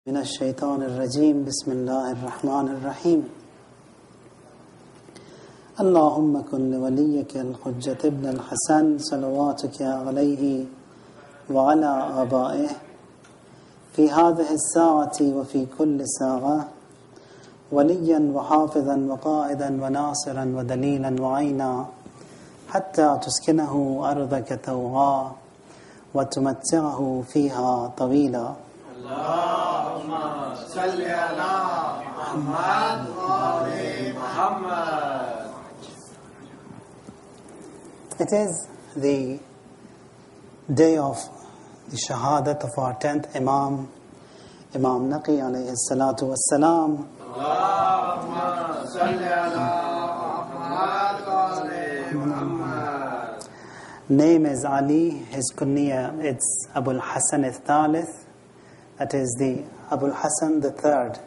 من الشيطان الرجيم بسم الله الرحمن الرحيم اللهم كن لوليك الحجة ابن الحسن صلواتك عليه وعلى آبائه في هذه الساعة وفي كل ساعة وليا وحافظا وقائدا وناصرا ودليلا وعينا حتى تسكنه أرضك توعا وتمتعه فيها طويلا. اللهم صل على محمد وآل محمد. It is the day of the shahadat of our 10th Imam, Imam Naqi alayhi salatu wassalam. اللهم صل على محمد وآل محمد. Name is Ali, his kunya it's Abul Hasan al-Thalith, that is the Abul Hasan the third.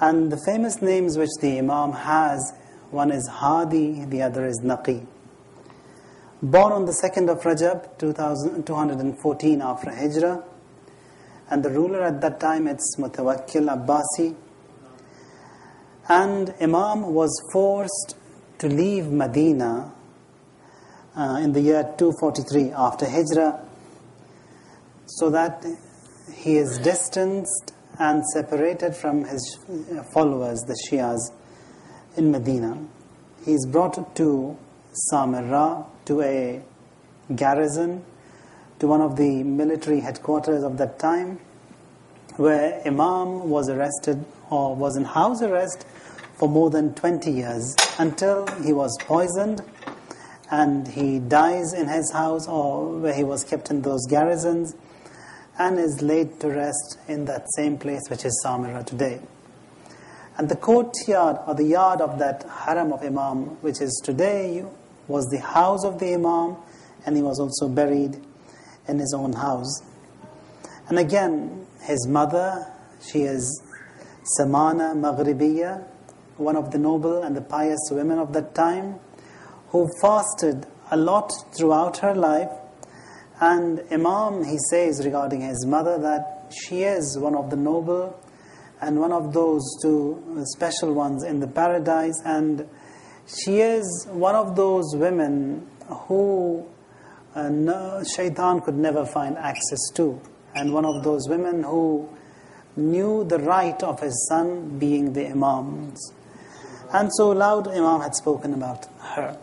And the famous names which the Imam has, one is Hadi, the other is Naqi. Born on the 2nd of Rajab, 2214 after Hijrah, and the ruler at that time it's Mutawakkil Abbasi. And Imam was forced to leave Medina in the year 243 after Hijrah, so that he is distanced and separated from his followers, the Shias, in Medina. He is brought to Samarra, to a garrison, to one of the military headquarters of that time, where Imam was arrested or was in house arrest for more than 20 years until he was poisoned and he dies in his house or where he was kept in those garrisons, and is laid to rest in that same place which is Samarra today. And the courtyard or the yard of that haram of Imam, which is today, was the house of the Imam, and he was also buried in his own house. And again, his mother, she is Samana Maghribiya, one of the noble and the pious women of that time, who fasted a lot throughout her life. And Imam, he says regarding his mother that she is one of the noble and one of those two special ones in the paradise, and she is one of those women who Shaitan could never find access to, and one of those women who knew the right of his son being the Imams. And so loud Imam had spoken about her.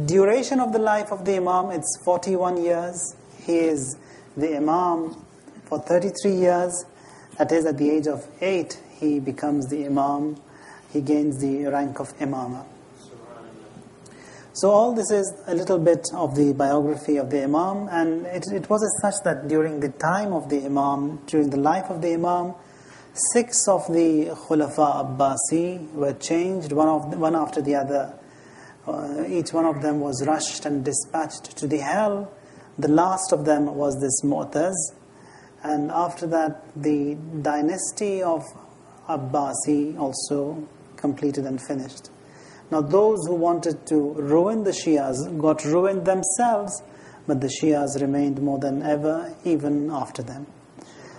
Duration of the life of the Imam, it's 41 years. He is the Imam for 33 years. That is, at the age of 8, he becomes the Imam. He gains the rank of Imama. So all this is a little bit of the biography of the Imam, and it was as such that during the time of the Imam, during the life of the Imam, 6 of the Khulafa Abbasi were changed, one after the other. Each one of them was rushed and dispatched to the hell. The last of them was this Mu'taz. And after that, the dynasty of Abbasi also completed and finished. Now those who wanted to ruin the Shias got ruined themselves, but the Shias remained more than ever, even after them.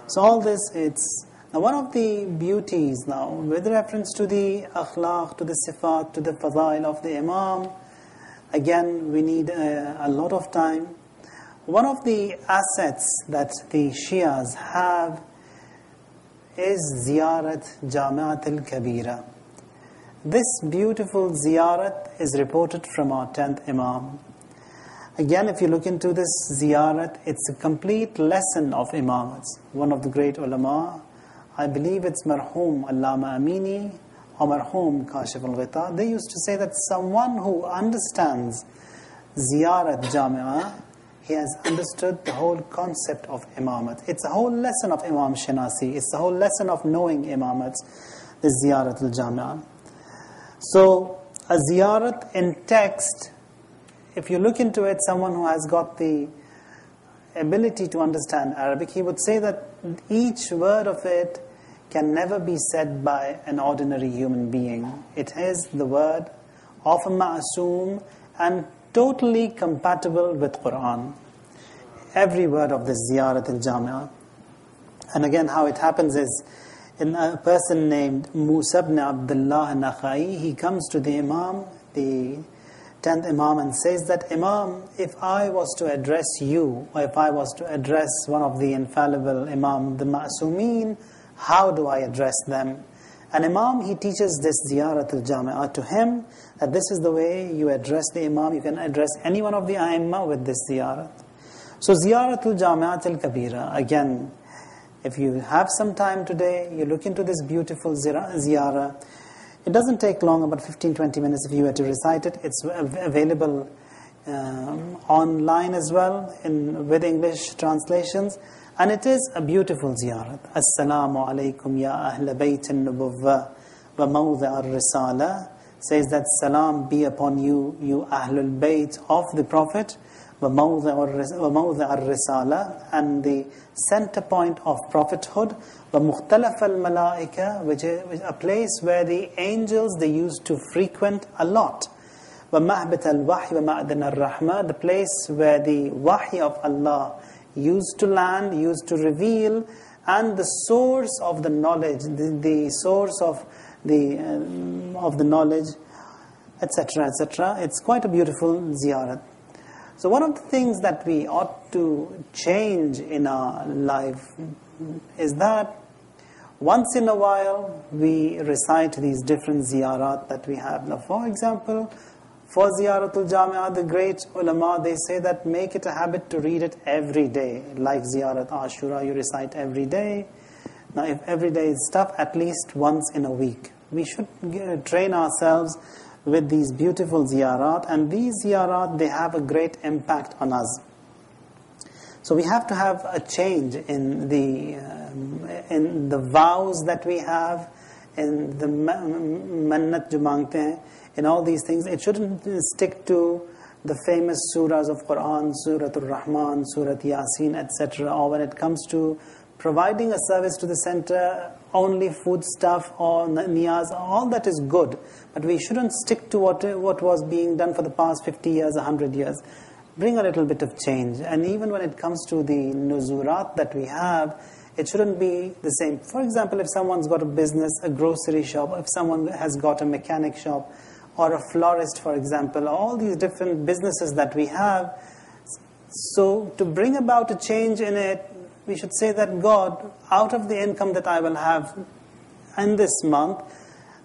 So all this, it's... Now one of the beauties now, with reference to the akhlaq, to the sifat, to the fadail of the Imam, again we need a lot of time. One of the assets that the Shias have is ziyarat Jami'at al-Kabira. This beautiful ziyarat is reported from our 10th Imam. Again, if you look into this ziyarat, it's a complete lesson of Imamats. One of the great ulama, I believe it's Marhum Allama Amini or Marhum Kashif al-Ghita, they used to say that someone who understands Ziyarat Jami'ah, he has understood the whole concept of Imamat. It's a whole lesson of Imam Shinasi. It's a whole lesson of knowing Imamats, the Ziyarat al-Jami'ah. So, a Ziyarat in text, if you look into it, someone who has got the ability to understand Arabic, he would say that each word of it can never be said by an ordinary human being. It is the word of a ma'asum and totally compatible with Quran. Every word of this Ziyarat al-Jami'ah. And again, how it happens is, in a person named Musa ibn Abdullah Nakhai, he comes to the Imam, the 10th Imam, and says that, Imam, if I was to address you, or if I was to address one of the infallible Imam, the Ma'asumeen, how do I address them? And Imam, he teaches this Ziyaratul Jami'ah to him, that this is the way you address the Imam. You can address any one of the A'immah with this Ziyarat. So Ziyaratul Jami'atul Kabira, again, if you have some time today, you look into this beautiful ziyarah. It doesn't take long, about 15-20 minutes if you were to recite it. It's available online as well, with English translations. And it is a beautiful ziyarat. Assalamu alaikum ya ahl bayt an-nubuwwah wa mawdi' ar-risala. Says that salam be upon you, you Ahlul Bayt of the Prophet, وَمَوْضِعَ الرِّسَالَةِ, and the center point of prophethood, وَمُخْتَلَفَ الْمَلَائِكَةِ, which is a place where the angels, they used to frequent a lot. وَمَهْبِتَ الْوَحْيِ وَمَعْدَنَ الرَّحْمَةِ, the place where the wahi of Allah used to land, used to reveal, and the source of the knowledge, the source of the knowledge, etc., etc. It's quite a beautiful ziyarat. So one of the things that we ought to change in our life is that once in a while we recite these different ziyarat that we have. Now, for example, for Ziyaratul Jami'ah, the great ulama, they say that make it a habit to read it every day. Like Ziyarat Ashura, you recite every day. Now, if every day is tough, at least once in a week. We should train ourselves with these beautiful ziyarat, and these ziyarat, they have a great impact on us. So we have to have a change in the vows that we have, in the mannat jo mangte hain, in all these things. It shouldn't stick to the famous surahs of Quran, Suratul Rahman, Surat Yasin, etc. Or when it comes to providing a service to the center, only food stuff or niyaz, all that is good. But we shouldn't stick to what was being done for the past 50 years, 100 years. Bring a little bit of change. And even when it comes to the nuzurat that we have, it shouldn't be the same. For example, if someone's got a business, a grocery shop, if someone has got a mechanic shop, or a florist, for example, all these different businesses that we have. So to bring about a change in it, we should say that God, out of the income that I will have in this month,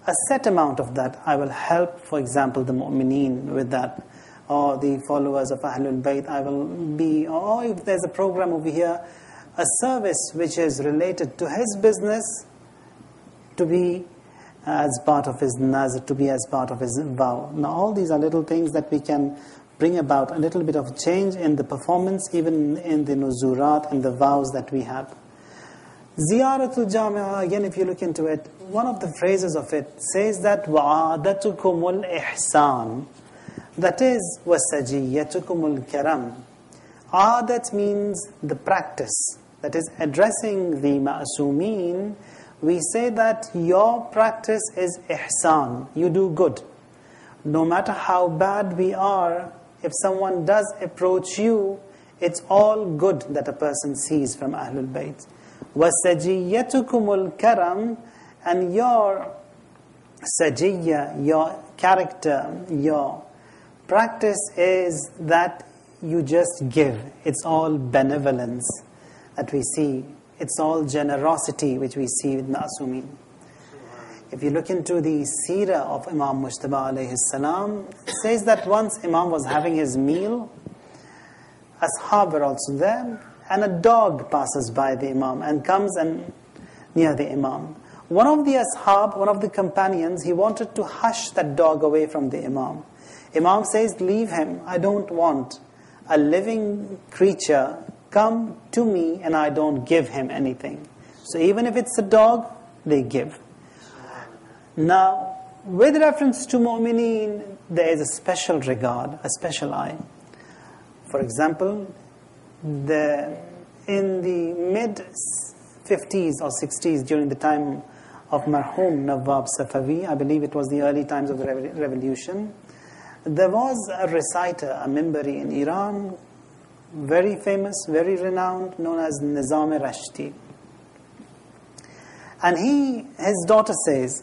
a set amount of that I will help, for example, the mu'mineen with that, or the followers of Ahlul Bayt. I will be, or if there's a program over here, a service which is related to his business, to be as part of his nazr, to be as part of his vow. Now all these are little things that we can bring about a little bit of change in the performance, even in the nuzurat and the vows that we have. Ziyaratul Jami'ah, again, if you look into it, one of the phrases of it says that وَعَادَتُكُمُ الْإِحْسَانِ, that is وَسَجِيَّتُكُمُ الْكَرَمِ. Adat means the practice, that is addressing the ma'asumeen. We say that your practice is ihsan, you do good. No matter how bad we are, if someone does approach you, it's all good that a person sees from Ahlul Bayt. وَسَجِيَّتُكُمُ الْكَرَمِ, and your sajiyya, your character, your practice is that you just give. It's all benevolence that we see. It's all generosity which we see with Ma'asumeen. If you look into the seerah of Imam Mujtaba alayhi salam, it says that once Imam was having his meal, ashab were also there, and a dog passes by the Imam and comes and near the Imam. One of the ashab, one of the companions, he wanted to hush that dog away from the Imam. Imam says, leave him, I don't want a living creature come to me and I don't give him anything. So even if it's a dog, they give. Now, with reference to mu'mineen, there is a special regard, a special eye. For example, in the mid-50s or 60s, during the time of Marhum Nawab Safavi, I believe it was the early times of the revolution, there was a reciter, a mimbari in Iran, very famous, very renowned, known as Nizam-e-Rashti. And his daughter says,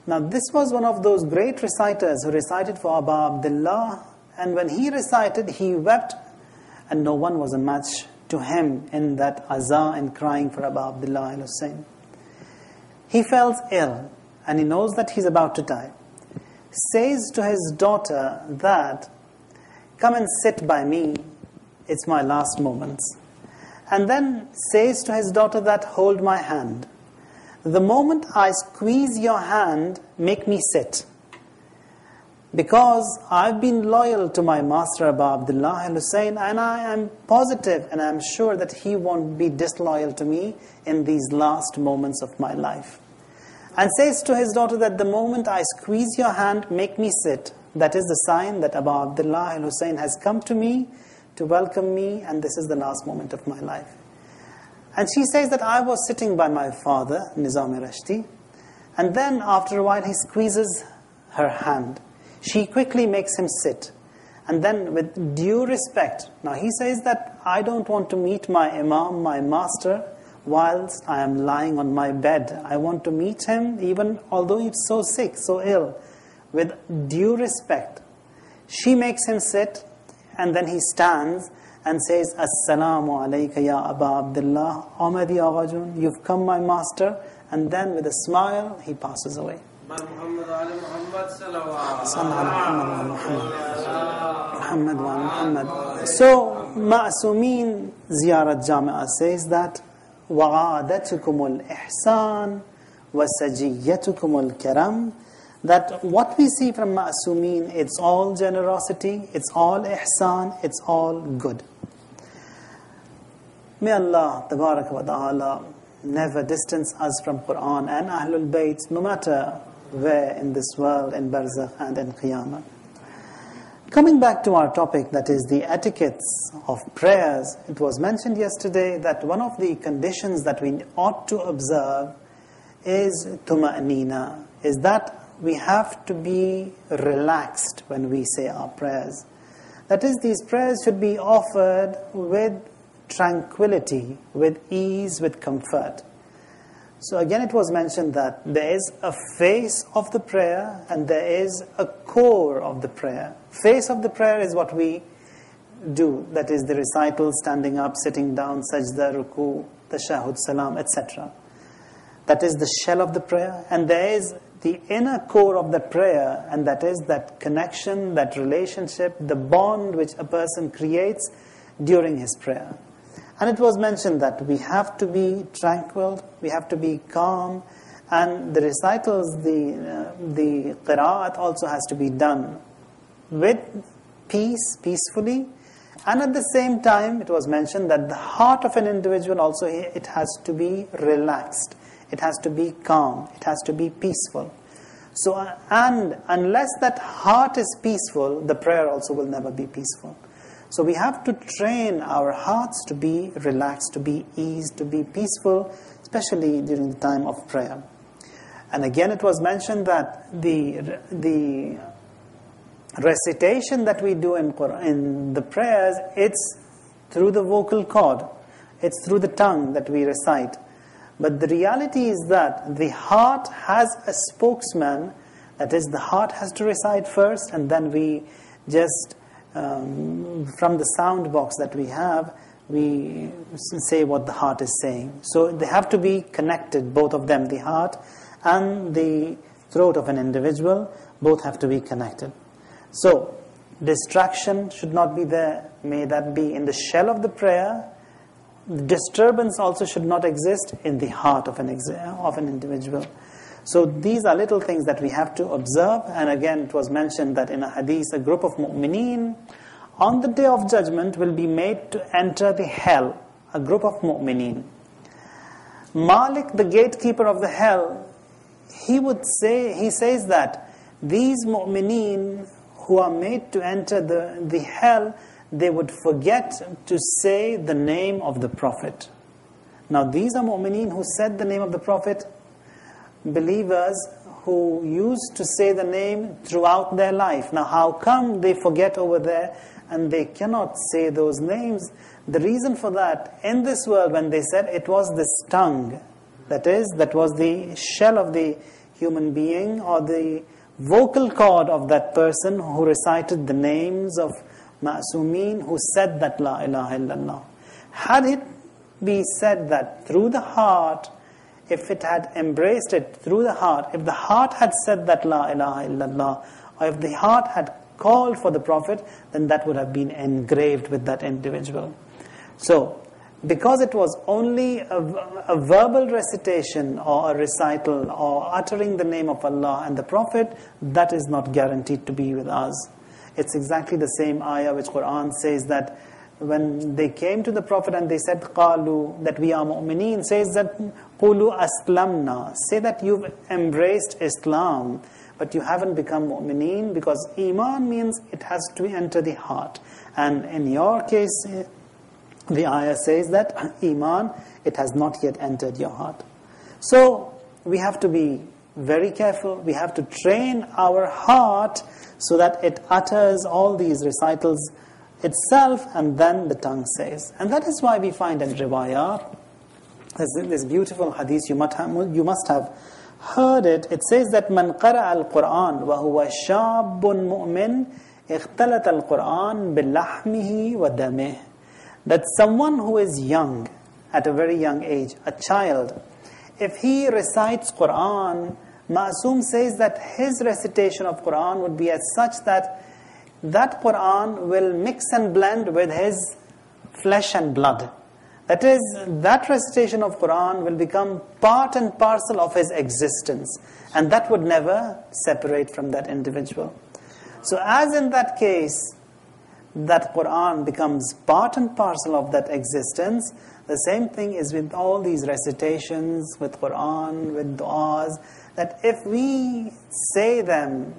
now this was one of those great reciters who recited for Abu Abdullah, and when he recited, he wept, and no one was a match to him in that aza and crying for Abu Abdullah al-Hussein. He felt ill, and he knows that he's about to die. Says to his daughter that, come and sit by me, it's my last moments. And then says to his daughter that, hold my hand. The moment I squeeze your hand, make me sit. Because I've been loyal to my master Abu Abdullah al-Hussein, and I am positive and I'm sure that he won't be disloyal to me in these last moments of my life. And says to his daughter that the moment I squeeze your hand, make me sit. That is the sign that Abu Abdullah al-Hussein has come to me to welcome me, and this is the last moment of my life. And she says that I was sitting by my father, Nizam-e-Rashti, and then after a while he squeezes her hand. She quickly makes him sit. And then with due respect, now he says that I don't want to meet my Imam, my master, whilst I am lying on my bed. I want to meet him even although he's so sick, so ill. With due respect, she makes him sit, and then he stands and says, Assalamu alayka ya Abu Abdullah, Ahmadi Aghajun, you've come my master. And then with a smile, he passes away. So, Ma'sumin Ziyarat Jami'ah says that, وَعَادَتُكُمُ الْإِحْسَانِ وَسَجِيَّتُكُمُ الْكَرَمِ, that what we see from Ma'sumin, it's all generosity, it's all ihsan, it's all good. May Allah Tabarak wa Ta'ala never distance us from Quran and Ahlul Bayt, no matter where in this world, in Barzakh and in Qiyamah. Coming back to our topic, that is the etiquettes of prayers, it was mentioned yesterday that one of the conditions that we ought to observe is tuma'nina, is that we have to be relaxed when we say our prayers. That is, these prayers should be offered with tranquility, with ease, with comfort. So again it was mentioned that there is a face of the prayer and there is a core of the prayer. Face of the prayer is what we do, that is the recital, standing up, sitting down, sajda, ruku, tashahud, salam, etc. That is the shell of the prayer, and there is the inner core of the prayer, and that is that connection, that relationship, the bond which a person creates during his prayer. And it was mentioned that we have to be tranquil, we have to be calm, and the recitals, the qira'at also has to be done with peace, peacefully. And at the same time, it was mentioned that the heart of an individual also, it has to be relaxed. It has to be calm. It has to be peaceful. So, and unless that heart is peaceful, the prayer also will never be peaceful. So we have to train our hearts to be relaxed, to be eased, to be peaceful, especially during the time of prayer. And again, it was mentioned that the recitation that we do in the prayers, it's through the vocal cord. It's through the tongue that we recite. But the reality is that the heart has a spokesman. That is, the heart has to recite first, and then we just, from the sound box that we have, we say what the heart is saying. So they have to be connected, both of them, the heart and the throat of an individual, both have to be connected. So, distraction should not be there. May that be in the shell of the prayer. Disturbance also should not exist in the heart of an individual. So these are little things that we have to observe. And again, it was mentioned that in a hadith, a group of mu'mineen on the day of judgment will be made to enter the hell. A group of mu'mineen. Malik, the gatekeeper of the hell, he says that these mu'mineen who are made to enter the hell, they would forget to say the name of the Prophet. Now these are mu'mineen who said the name of the Prophet, believers who used to say the name throughout their life. Now how come they forget over there and they cannot say those names? The reason for that, in this world when they said, it was this tongue That was the shell of the human being, or the vocal cord of that person who recited the names of Ma'asumeen, who said that La ilaha illallah. Had it be said that through the heart, if it had embraced it through the heart, if the heart had said that La ilaha illallah, or if the heart had called for the Prophet, then that would have been engraved with that individual. So, because it was only a verbal recitation or a recital or uttering the name of Allah and the Prophet, that is not guaranteed to be with us. It's exactly the same ayah which Quran says that when they came to the Prophet and they said, قَالُوا, that we are mu'mineen, says that, قُولُوا أَسْلَمْنَا, say that you've embraced Islam, but you haven't become mu'mineen, because iman means it has to enter the heart. And in your case, the ayah says that iman, it has not yet entered your heart. So we have to be very careful. We have to train our heart so that it utters all these recitals itself, and then the tongue says. And that is why we find in riwayat, there's this beautiful hadith, you must have heard it. It says that man qara al-Quran wa huwa shabun mu'min ikhtalat al-Quran bilahmihi wa damih. That someone who is young, at a very young age, a child, if he recites Quran, Ma'asum says that his recitation of Quran would be as such that that Quran will mix and blend with his flesh and blood. That is, that recitation of Quran will become part and parcel of his existence, and that would never separate from that individual. So as in that case, that Quran becomes part and parcel of that existence, the same thing is with all these recitations, with Quran, with du'as, that if we say them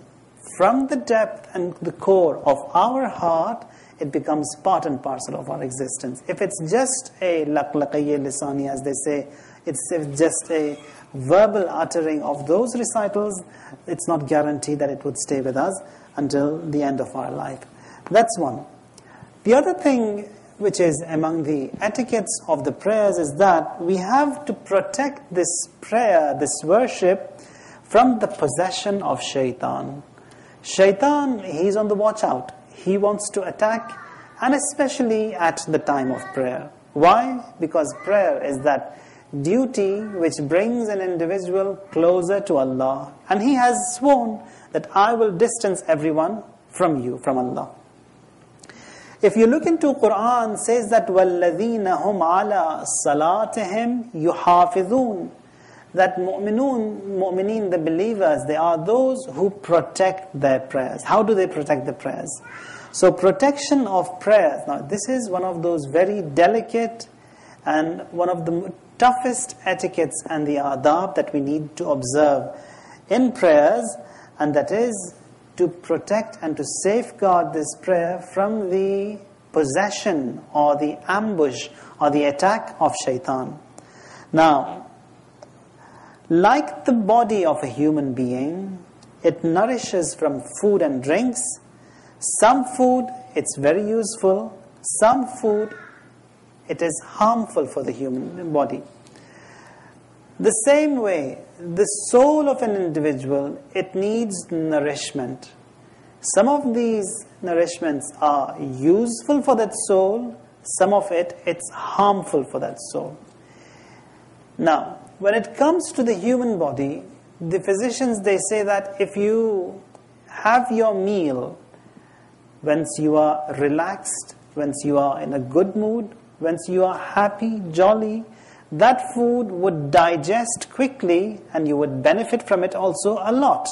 from the depth and the core of our heart, it becomes part and parcel of our existence. If it's just a laqlaqiyya lisani, as they say, it's just a verbal uttering of those recitals, it's not guaranteed that it would stay with us until the end of our life. That's one. The other thing which is among the etiquettes of the prayers is that we have to protect this prayer, this worship, from the possession of shaitan. Shaitan, he's on the watch out. He wants to attack, and especially at the time of prayer. Why? Because prayer is that duty which brings an individual closer to Allah. And he has sworn that I will distance everyone from you, from Allah. If you look into Quran, it says that وَالَّذِينَ هُمْ عَلَىٰ صَلَاتِهِمْ يُحَافِظُونَ, that mu'mineen, the believers, they are those who protect their prayers. How do they protect the prayers? So protection of prayers, now this is one of those very delicate and one of the toughest etiquettes and the adab that we need to observe in prayers, and that is to protect and to safeguard this prayer from the possession or the ambush or the attack of shaitan. Now, like the body of a human being, it nourishes from food and drinks. Some food, it's very useful. Some food, it is harmful for the human body. The same way, the soul of an individual, it needs nourishment. Some of these nourishments are useful for that soul. Some of it, it's harmful for that soul. Now, when it comes to the human body, the physicians, they say that if you have your meal, once you are relaxed, once you are in a good mood, once you are happy, jolly, that food would digest quickly and you would benefit from it also a lot.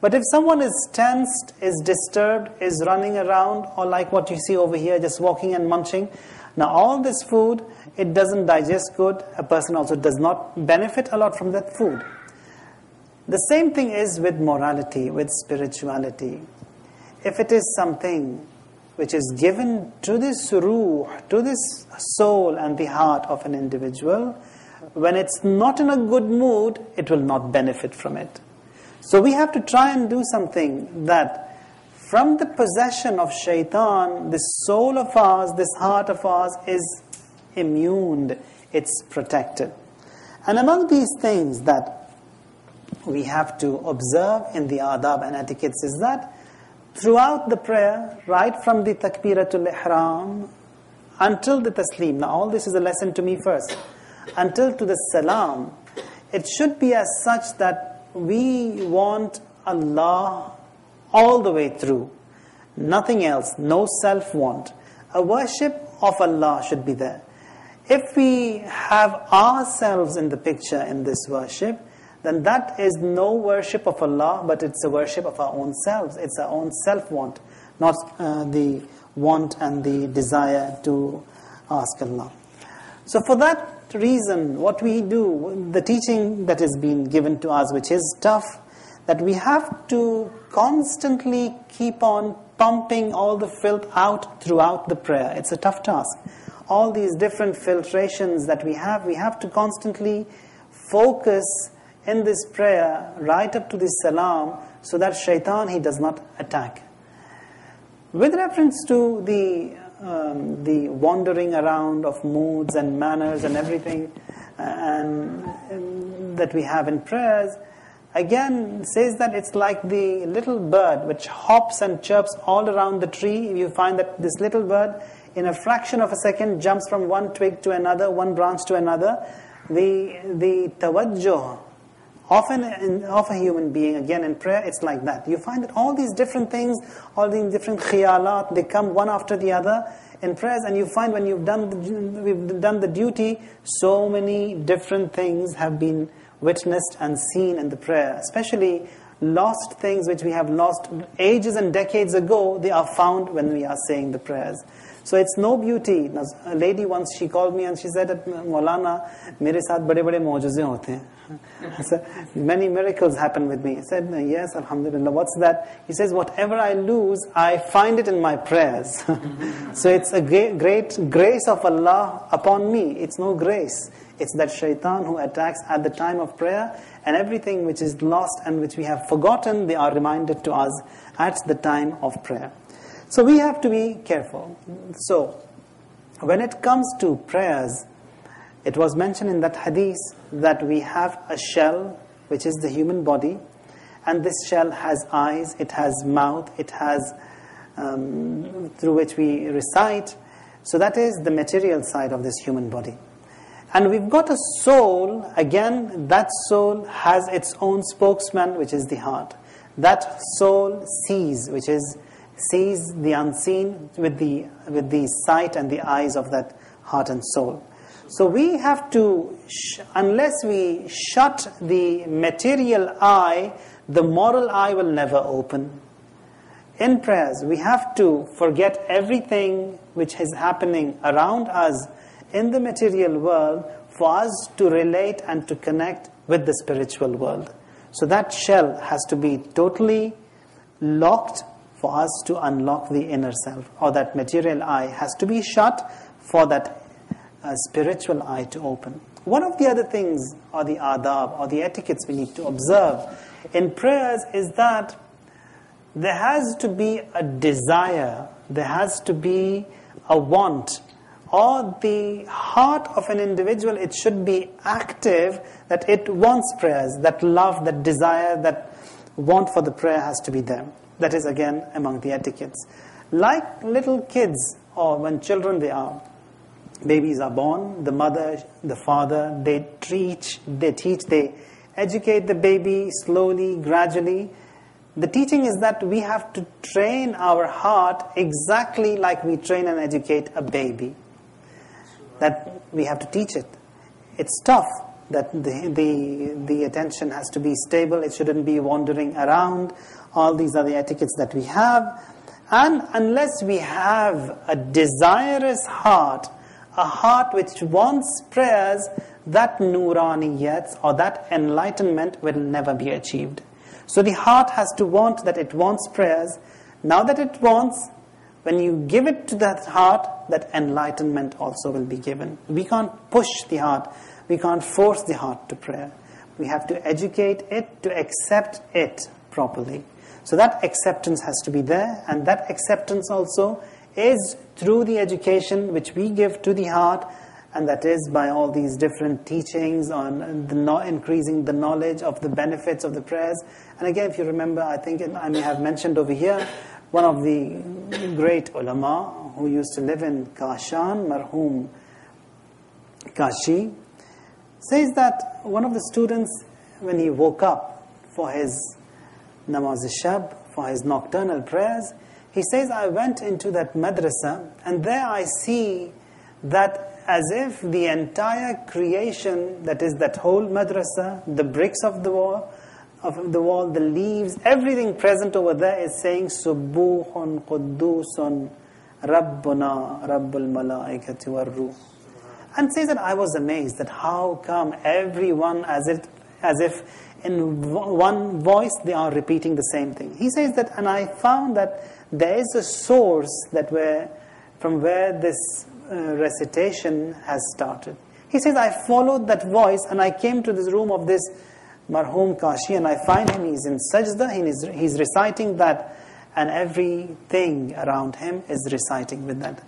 But if someone is tensed, is disturbed, is running around, or like what you see over here, just walking and munching, now all this food, it doesn't digest good. A person also does not benefit a lot from that food. The same thing is with morality, with spirituality. If it is something which is given to this ruh, to this soul and the heart of an individual, when it's not in a good mood, it will not benefit from it. So we have to try and do something that from the possession of shaitan, this soul of ours, this heart of ours is immune, it's protected. And among these things that we have to observe in the adab and etiquettes is that throughout the prayer, right from the takbiratul ihram until the taslim, now all this is a lesson to me first, until to the salam, it should be as such that we want Allah all the way through. Nothing else, no self-want. A worship of Allah should be there. If we have ourselves in the picture in this worship, then that is no worship of Allah, but it's a worship of our own selves. It's our own self-want, not the want and the desire to ask Allah. So for that reason, what we do, the teaching that is being given to us, which is tough, that we have to constantly keep on pumping all the filth out throughout the prayer. It's a tough task. All these different filtrations that we have to constantly focus in this prayer right up to the salam, so that shaitan, he does not attack. With reference to the wandering around of moods and manners and everything and that we have in prayers, again says that it's like the little bird which hops and chirps all around the tree. You find that this little bird in a fraction of a second jumps from one twig to another, one branch to another. The tawajjuh of a human being, again in prayer, it's like that. You find that all these different things, all these different khiyalat, they come one after the other in prayers, and you find when we've done the duty, so many different things have been witnessed and seen in the prayer. Especially lost things which we have lost ages and decades ago, they are found when we are saying the prayers. So it's no beauty. Now, a lady once, she called me and she said that, Maulana, mere saath bade bade mu'jize hote hain. I said, many miracles happen with me. I said, yes, alhamdulillah. What's that? He says, whatever I lose, I find it in my prayers. So it's a great grace of Allah upon me. It's no grace. It's that shaitan who attacks at the time of prayer, and everything which is lost and which we have forgotten, they are reminded to us at the time of prayer. So we have to be careful. So when it comes to prayers, it was mentioned in that hadith that we have a shell, which is the human body, and this shell has eyes, it has mouth, it has through which we recite. So that is the material side of this human body. And we've got a soul. Again, that soul has its own spokesman, which is the heart. That soul sees, sees the unseen with the sight and the eyes of that heart and soul. So we have to, unless we shut the material eye, the moral eye will never open. In prayers, we have to forget everything which is happening around us in the material world for us to relate and to connect with the spiritual world. So that shell has to be totally locked for us to unlock the inner self, or that material eye has to be shut for that spiritual eye to open. One of the other things, or the adab, or the etiquettes we need to observe in prayers is that there has to be a desire, there has to be a want, or the heart of an individual, it should be active, that it wants prayers, that love, that desire, that want for the prayer has to be there. That is again among the etiquettes. Like little kids, or when children babies are born, the mother, the father, they teach, they educate the baby slowly, gradually. The teaching is that we have to train our heart exactly like we train and educate a baby. That we have to teach it. It's tough, that the attention has to be stable, it shouldn't be wandering around. All these are the etiquettes that we have. And unless we have a desirous heart, a heart which wants prayers, that nuraniyat, or that enlightenment, will never be achieved. So the heart has to want, that it wants prayers. Now that it wants, when you give it to that heart, that enlightenment also will be given. We can't push the heart. We can't force the heart to prayer. We have to educate it to accept it properly. So that acceptance has to be there, and that acceptance also is through the education which we give to the heart, and that is by all these different teachings on increasing the knowledge of the benefits of the prayers. And again, if you remember, I think I may have mentioned over here, one of the great ulama who used to live in Kashan, Marhum Kashi, says that one of the students, when he woke up for his namaz-e-shab, for his nocturnal prayers, he says, I went into that madrasa, and there I see that as if the entire creation, that is that whole madrasa, the bricks of the wall, the leaves, everything present over there is saying, Subuhun Quddusun Rabbuna Rabbul Malaikati Warruh. And says that I was amazed that how come everyone as if in one voice they are repeating the same thing. He says that, and I found that there is a source from where this recitation has started. He says, I followed that voice and I came to this room of this Marhum Kashi, and I find him, he's in sajda, he's reciting that, and everything around him is reciting with that.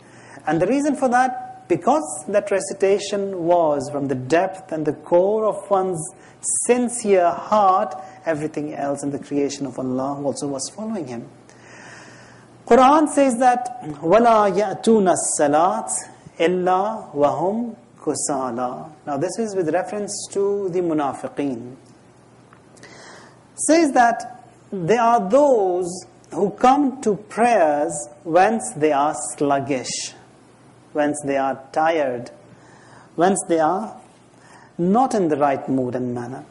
And the reason for that, because that recitation was from the depth and the core of one's sincere heart, everything else in the creation of Allah also was following him. Quran says that وَلَا يَأْتُونَ الصَّلَاةِ إِلَّا وَهُمْ كُسَالَى. Now this is with reference to the munafiqeen. Says that they are those who come to prayers whence they are sluggish, whence they are tired, whence they are not in the right mood and manner.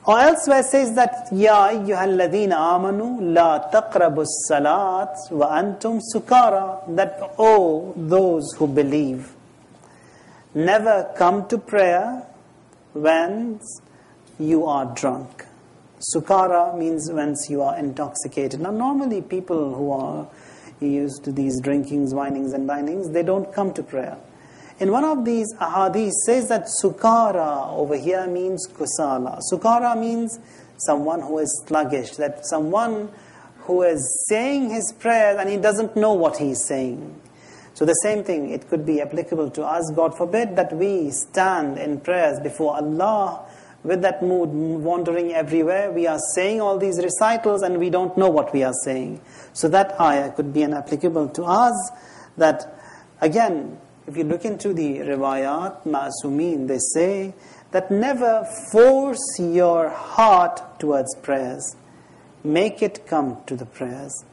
Or elsewhere says that Ya ayyuhalladhina amanu la taqrabu salat wa antum sukara, that those who believe, never come to prayer whence you are drunk. Sukara means whence you are intoxicated. Now normally people who are used to these drinkings, winings and dinings, they don't come to prayer. In one of these ahadith says that sukara over here means kusala. Sukara means someone who is sluggish, that someone who is saying his prayers and he doesn't know what he is saying. So the same thing, it could be applicable to us. God forbid that we stand in prayers before Allah with that mood, wandering everywhere. We are saying all these recitals and we don't know what we are saying. So that ayah could be applicable to us. That again, if you look into the riwayat, ma'asumeen, they say that never force your heart towards prayers. Make it come to the prayers.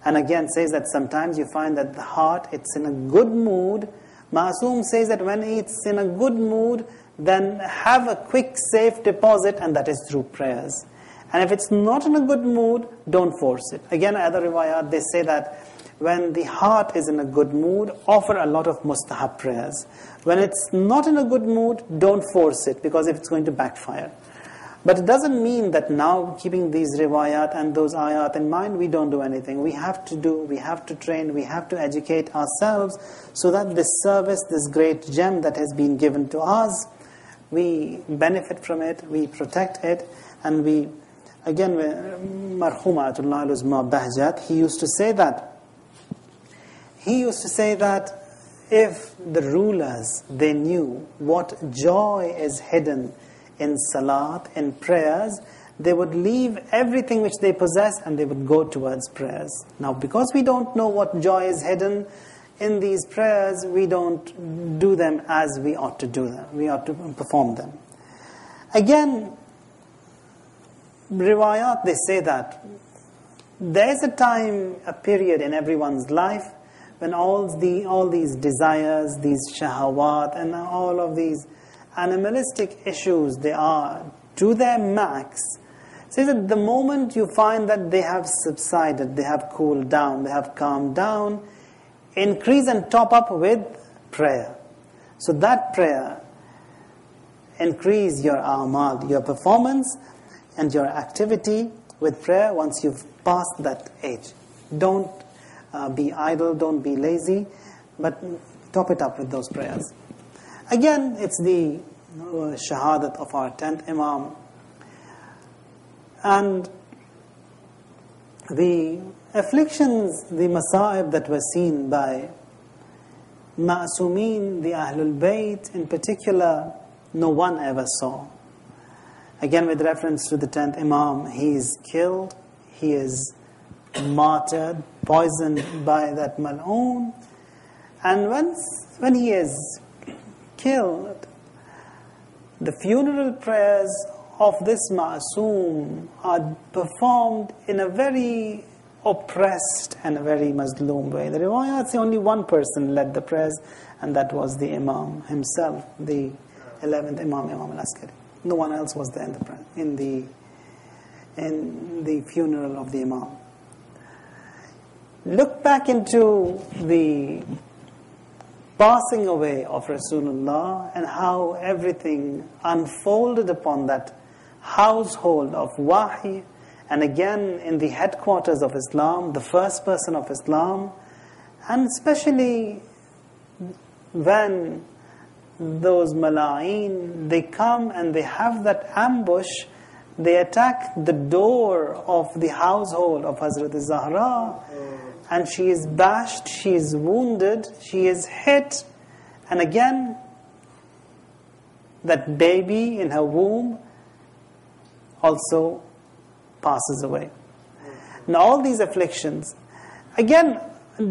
And again says that sometimes you find that the heart, it's in a good mood. Ma'asum says that when it's in a good mood, then have a quick safe deposit, and that is through prayers. And if it's not in a good mood, don't force it. Again, other riwayat, they say that when the heart is in a good mood, offer a lot of mustahab prayers. When it's not in a good mood, don't force it, because if it's going to backfire. But it doesn't mean that now, keeping these riwayat and those ayat in mind, we don't do anything. We have to train, we have to educate ourselves, so that this service, this great gem that has been given to us, we benefit from it, we protect it, and we, again, Marhum Ayatullah al-Uzma Bahjat, he used to say that if the rulers, they knew what joy is hidden in salat, in prayers, they would leave everything which they possess and they would go towards prayers. Now, because we don't know what joy is hidden in these prayers, we don't do them as we ought to do them. We ought to perform them. Again, riwayat, they say that there is a time, a period in everyone's life when all these desires, these shahawat, and all of these animalistic issues, they are to their max. It says that the moment you find that they have subsided, they have cooled down, they have calmed down, increase and top up with prayer. So that prayer, increase your amal, your performance and your activity with prayer once you've passed that age. Don't be idle, don't be lazy, but top it up with those prayers. Again, it's the shahadat of our 10th Imam. And the afflictions, the masa'ib that were seen by Ma'asumeen, the Ahlul Bayt in particular, no one ever saw. Again, with reference to the 10th Imam, he is killed, he is martyred, poisoned by that mal'oon. And when he is killed, the funeral prayers of this Ma'asum are performed in a very oppressed and a very Mazloom way. The riwayat say only one person led the prayers, and that was the Imam himself, the 11th Imam, Imam al-Askari. No one else was there in the funeral of the Imam. Look back into the passing away of Rasulullah and how everything unfolded upon that household of Wahy, and again in the headquarters of Islam, the first person of Islam, and especially when those mala'een, they come and they have that ambush, they attack the door of the household of Hazrat Zahra, and she is bashed, she is wounded, she is hit, and again that baby in her womb also passes away. Now all these afflictions, again,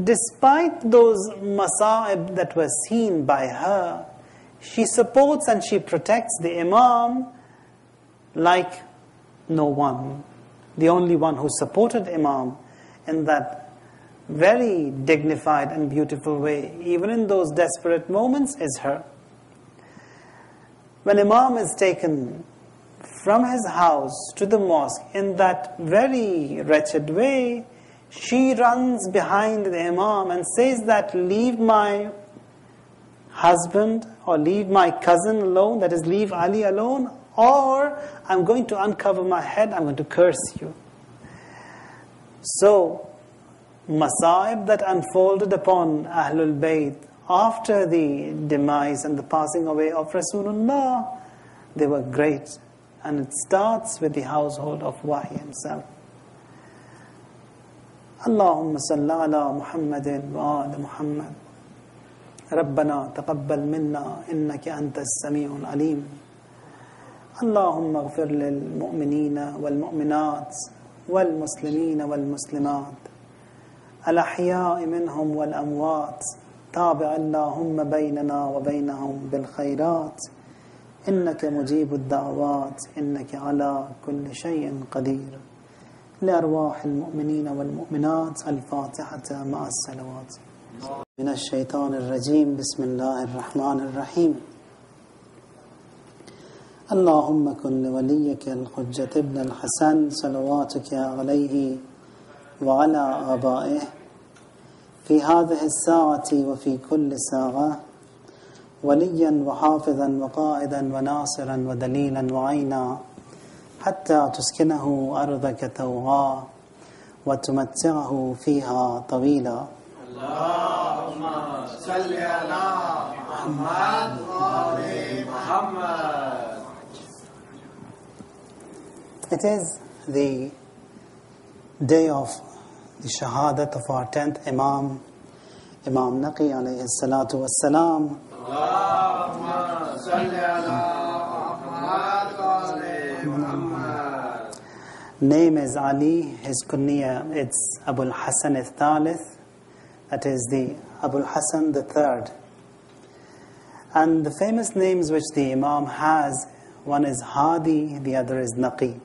despite those masa'ib that were seen by her, she supports and she protects the Imam like no one. The only one who supported Imam in that very dignified and beautiful way, even in those desperate moments, is her. When Imam is taken from his house to the mosque in that very wretched way, she runs behind the Imam and says that, leave my husband or leave my cousin alone, that is, leave Ali alone, or I'm going to uncover my head, I'm going to curse you. So, masa'ib that unfolded upon Ahlul Bayt after the demise and the passing away of Rasulullah, they were great. And it starts with the household of Wahy himself. Allahumma salli ala Muhammadin wa ala Muhammad. ربنا تقبل منا إنك أنت السميع العليم. اللهم اغفر للمؤمنين والمؤمنات والمسلمين والمسلمات الأحياء منهم والأموات. تابع اللهم بيننا وبينهم بالخيرات إنك مجيب الدعوات إنك على كل شيء قدير. لأرواح المؤمنين والمؤمنات الفاتحة مع الصلوات. من الشيطان الرجيم. بسم الله الرحمن الرحيم. اللهم كن لوليك الحجة ابن الحسن صلواتك عليه وعلى آبائه في هذه الساعة وفي كل ساعة وليا وحافظا وقائدا وناصرا ودليلا وعينا حتى تسكنه أرضك توعا وتمتعه فيها طويلا. اللهم صل على محمد وآل محمد. It is the day of the shahadat of our 10th Imam, Imam Naqi alayhi salatu wassalam. اللهم صل على محمد وآل محمد. Name is Ali, his kunya, it's Abul Hasan al-Thalith, that is the Abul Hasan the third. And the famous names which the Imam has, one is Hadi, the other is Naqi.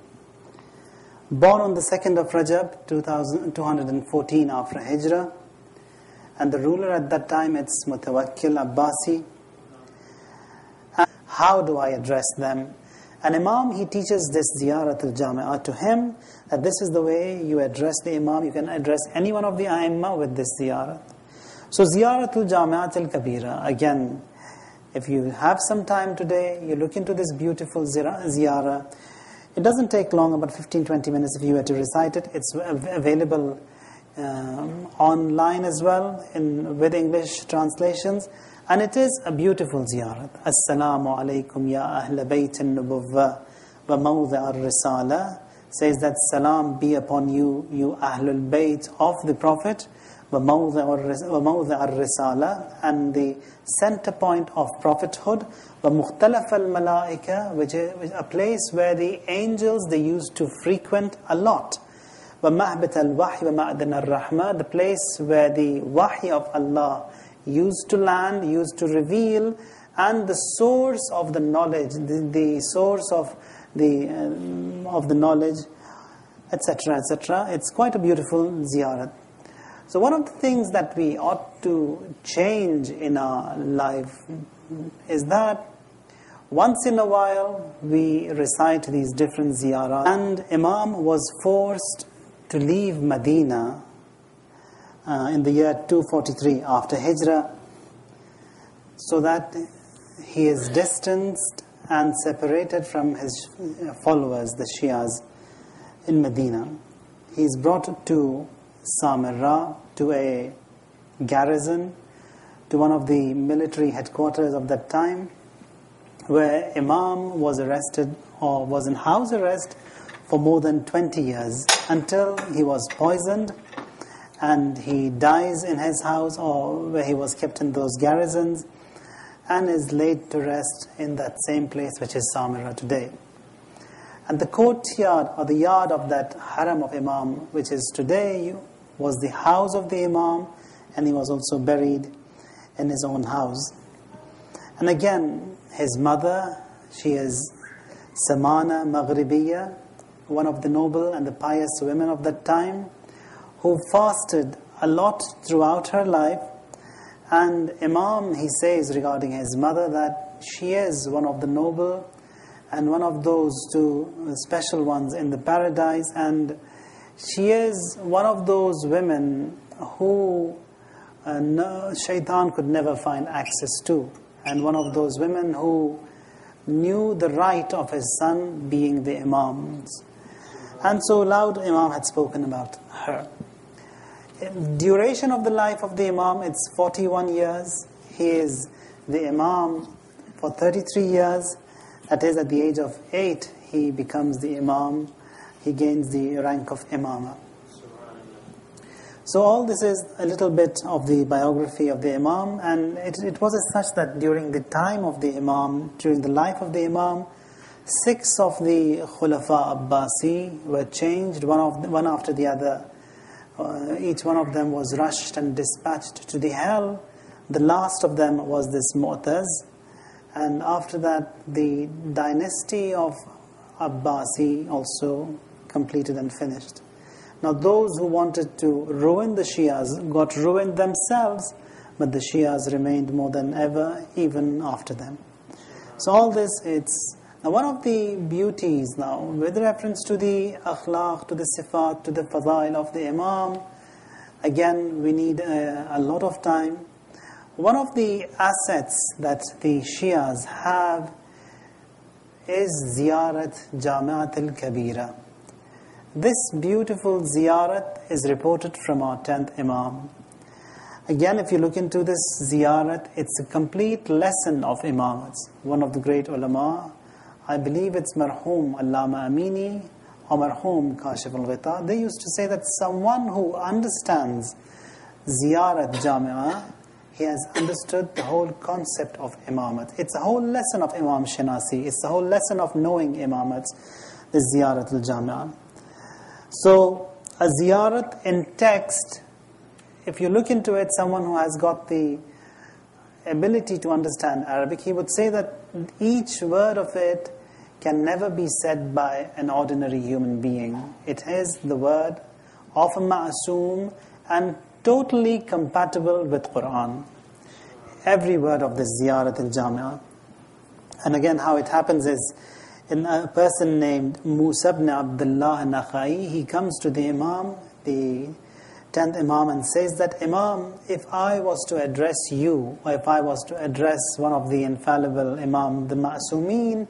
Born on the 2nd of Rajab, 214 after Hijrah, and the ruler at that time, it's Mutawakkil Abbasi. And how do I address them? An Imam, he teaches this Ziyarat al-Jami'ah to him, that this is the way you address the Imam. You can address any one of the A'immah with this Ziyarat. So Ziyarat al-Jami'at al-Kabira, again, if you have some time today, you look into this beautiful Ziyarah. It doesn't take long, about 15-20 minutes if you were to recite it. It's available online as well, with English translations. And it is a beautiful ziyarat. Assalamu alaikum ya ahl bayt al-nubuwwa wa mawdi' al-risala. Says that salam be upon you, you ahlul bayt of the Prophet, وَمَوْضِعَ الرِّسَالَةِ, and the center point of prophethood, وَمُخْتَلَفَ الْمَلَائِكَةِ, which is a place where the angels, they used to frequent a lot. وَمَهْبِتَ الْوَحْيِ وَمَعْدَنَ الرَّحْمَةِ, the place where the wahy of Allah used to land, used to reveal, and the source of the knowledge, the source of the knowledge, etc., etc. It's quite a beautiful ziyarat. So one of the things that we ought to change in our life is that once in a while we recite these different ziyarat. And Imam was forced to leave Medina in the year 243 after Hijrah, so that he is distanced and separated from his followers, the Shias, in Medina. He is brought to Samarra, to a garrison, to one of the military headquarters of that time, where Imam was arrested or was in house arrest for more than 20 years, until he was poisoned and he dies in his house, or where he was kept in those garrisons, and is laid to rest in that same place which is Samarra today. And the courtyard or the yard of that haram of Imam, which is today, was the house of the Imam, and he was also buried in his own house. And again, his mother, she is Samana Maghribiya, one of the noble and the pious women of that time, who fasted a lot throughout her life. And Imam, he says regarding his mother that she is one of the noble and one of those two special ones in the paradise, and she is one of those women who Shaitan could never find access to, and one of those women who knew the right of his son being the Imam's. And so loud Imam had spoken about her. Duration of the life of the Imam, it's 41 years. He is the Imam for 33 years. That is, at the age of 8, he becomes the Imam. He gains the rank of Imama. So all this is a little bit of the biography of the Imam, and it was as such that during the time of the Imam, during the life of the Imam, 6 of the Khulafa Abbasi were changed, one after the other. Each one of them was rushed and dispatched to the hell. The last of them was this Mu'taz. And after that, the dynasty of Abbasi also completed and finished. Now those who wanted to ruin the Shias got ruined themselves, but the Shias remained more than ever, even after them. So all this, it's... Now one of the beauties now, with reference to the akhlaq, to the sifat, to the fadail of the Imam, again we need a lot of time. One of the assets that the Shias have is Ziyarat Jami'at al-Kabira. This beautiful ziyarat is reported from our 10th Imam. Again, if you look into this ziyarat, it's a complete lesson of Imamats. One of the great ulama, I believe it's Marhum Allama Amini or Marhum Kashif al-Ghita, they used to say that someone who understands Ziyarat Jami'ah, he has understood the whole concept of Imamat. It's a whole lesson of Imam Shinasi. It's a whole lesson of knowing Imamats, the Ziyarat al-Jami'ah. So, a Ziyarat in text, if you look into it, someone who has got the ability to understand Arabic, he would say that each word of it can never be said by an ordinary human being. It is the word of a ma'asum and totally compatible with Quran. Every word of this Ziyarat al-Jami'ah. And again, how it happens is, in a person named Musa ibn Abdullah Nakhai, he comes to the Imam, the 10th Imam, and says that, Imam, if I was to address you, or if I was to address one of the infallible Imam, the Ma'asumeen,